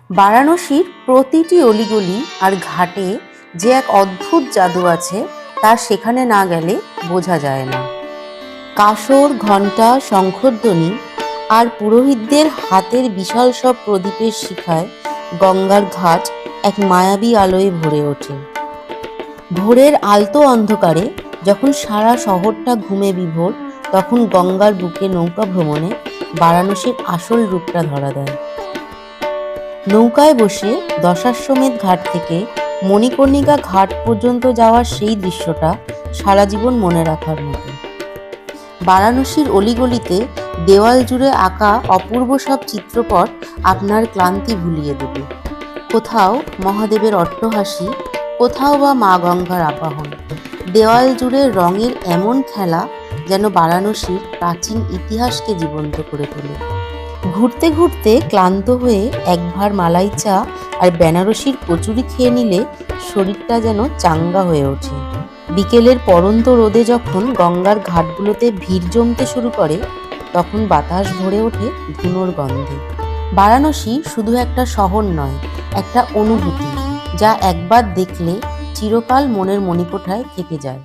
বারাণসীর প্রতিটি অলিগলি আর ঘাটে যে এক অদ্ভুত জাদু আছে তা সেখানে না গেলে বোঝা যায় না। কাসর, ঘণ্টা, শঙ্খধ্বনি আর পুরোহিতদের হাতের বিশাল সব প্রদীপের শিখায় গঙ্গার ঘাট এক মায়াবী আলোয় ভরে ওঠে। ভোরের আলতো অন্ধকারে যখন সারা শহরটা ঘুমে বিভোর, তখন গঙ্গার বুকে নৌকা ভ্রমণে বারাণসীর আসল রূপটা ধরা দেয়। নৌকায় বসে দশাশ্বমেধ ঘাট থেকে মণিকর্ণিকা ঘাট পর্যন্ত যাওয়ার সেই দৃশ্যটা সারা জীবন মনে রাখার মতো। বারাণসীর অলিগলিতে দেওয়াল জুড়ে আঁকা অপূর্ব সব চিত্রপট আপনার ক্লান্তি ভুলিয়ে দেবে। কোথাও মহাদেবের অট্টহাসি, কোথাও বা মা গঙ্গার আবাহন। দেওয়াল জুড়ে রঙের এমন খেলা যেন বারাণসীর প্রাচীন ইতিহাসকে জীবন্ত করে তোলে। ঘুরতে ঘুরতে ক্লান্ত হয়ে একবার মালাই চা আর বেনারসির কচুরি খেয়ে নিলে শরীরটা যেন চাঙ্গা হয়ে ওঠে। বিকেলের পড়ন্ত রোদে যখন গঙ্গার ঘাটগুলোতে ভিড় জমতে শুরু করে, তখন বাতাস ভরে ওঠে ধুনোর গন্ধে। বারাণসী শুধু একটা শহর নয়, একটা অনুভূতি যা একবার দেখলে চিরকাল মনের মণিকোঠায় থেকে যায়।